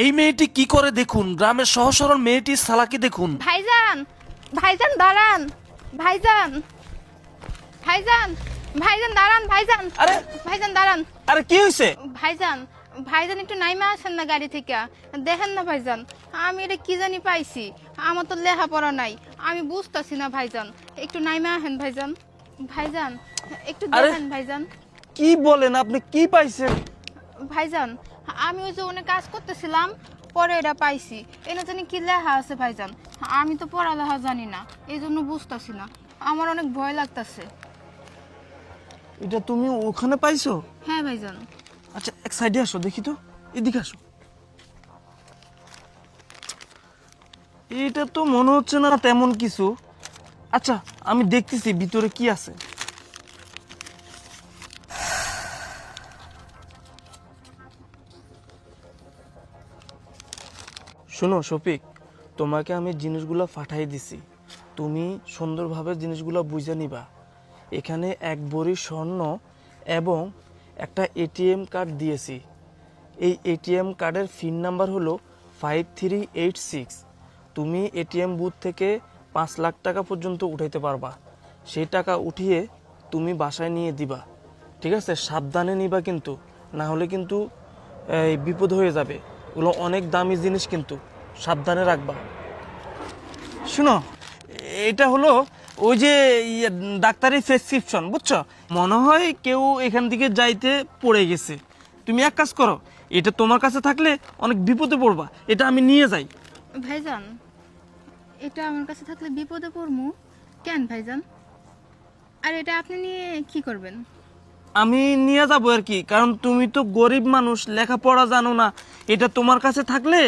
এই মেয়েটি কি করে দেখুন, গ্রামের সহজ সরল মেয়েটির চালাকি দেখুন। ভাইজান, ভাইজান দাঁড়ান, ভাইজান, ভাইজান, ভাইজান দাঁড়ান, ভাইজান, আরে ভাইজান দাঁড়ান, আরে কি হয়েছে? ভাইজান, ভাইজান একটু নাইমা আসেন না গাড়ি থেকে। দেখেন না ভাইজান, আমি এটা কি জানি পাইছি, আমার তো লেখাপড়া নাই, আমি বুঝতাছি না ভাইজান, একটু নাইমা আসেন ভাইজান, ভাইজান একটু দেখেন ভাইজান। কি বলেন আপনি, কি পাইছেন? ভাইজান আমি ওই যে অনেক কাজ করতেছিলাম, পরে এটা পাইছি, এটা জানি কি লেখা আছে ভাইজান, আমি তো পড়ালেখা জানি না, এই জন্য বুঝতেছি না, আমার অনেক ভয় লাগতেছে। এটা তুমি ওখানে পাইছো? হ্যাঁ ভাইজান। আচ্ছা এক সাইডে আসো দেখি তো, এদিকে আসো। এটা তো মনে হচ্ছে না তেমন কিছু। আচ্ছা আমি দেখতেছি ভিতরে কি আছে। শোনো শফিক, তোমাকে আমি জিনিসগুলো পাঠাই দিছি, তুমি সুন্দরভাবে জিনিসগুলো বুঝে নিবা। এখানে এক ভরি স্বর্ণ এবং একটা এটিএম কার্ড দিয়েছি। এই এটিএম কার্ডের পিন নাম্বার হলো 5386। তুমি এটিএম বুথ থেকে 5 লাখ টাকা পর্যন্ত উঠাইতে পারবা। সেই টাকা উঠিয়ে তুমি বাসায় নিয়ে দিবা, ঠিক আছে? সাবধানে নিবা কিন্তু, না হলে কিন্তু এই বিপদ হয়ে যাবে। ওগুলো অনেক দামি জিনিস, কিন্তু সাবধানে রাখবা। শুনো, এটা হলো ওই যে ডাক্তারি প্রেসক্রিপশন, বুঝছো? মনে হয় কেউ এখান থেকে যাইতে পড়ে গেছে। তুমি এক কাজ করো, এটা তোমার কাছে থাকলে অনেক বিপদে পড়বা, এটা আমি নিয়ে যাই। ভাইজান এটা আমার কাছে থাকলে বিপদে পড়মু কেন ভাইজান? আর এটা আপনি নিয়ে কি করবেন? আমি নিয়ে যাবো আর কি, কারণ তুমি তো গরিব মানুষ, লেখাপড়া জানো না। এটা তোমার কাছে থাকলে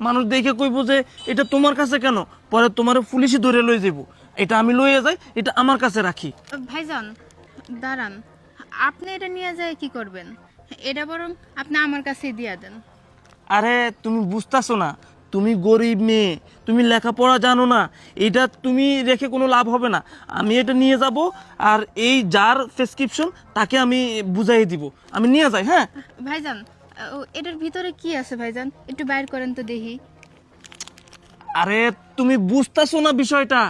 মানুষ দেখে কইব যে এটা তোমার কাছে কেন, পরে তোমার পুলিশে ধরে লয়ে যাবো। এটা আমি লইয়ে যাই, এটা আমার কাছে রাখি। ভাইজান দাঁড়ান, আপনি এটা নিয়ে যায় কি করবেন? এটা বরং আপনি আমার কাছেই দিয়ে দেন। আরে তুমি বুঝতেছো না, তুমি গরিব মেয়ে, তুমি লেখাপড়া জানো না, এটা তুমি রেখে কোনো লাভ হবে না। আমি এটা নিয়ে যাব, আর এই যার প্রেসক্রিপশন তাকে আমি বুঝাই দিব। আমি নিয়ে যাই, হ্যাঁ? ভাইজান এটার ভিতরে কি আছে ভাইজান, একটু বাইর করেন তো দেখি। আরে তুমি বুঝতেছো না বিষয়টা,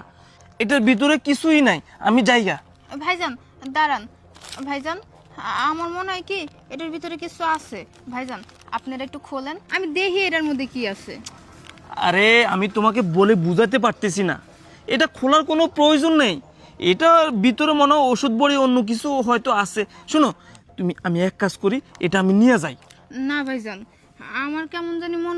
এটার ভিতরে কিছুই নাই। আমি যাইগা। ভাইজান দাঁড়ান, ভাইজান আমার মনে হয় কি এটার ভিতরে কিছু আছে। ভাইজান আপনারা একটু খোলেন, আমি দেখি এটার মধ্যে কি আছে। আরে আমি তোমাকে বলে বুঝাতে পারতেছি না, এটা খোলার কোনো প্রয়োজন নেই। এটার ভিতরে মনে হয় ওষুধ বড়ি অন্য কিছু হয়তো আছে। শোনো তুমি, আমি এক কাজ করি, এটা আমি নিয়ে যাই। না ভাইজান, আমার কেমন জানি মনে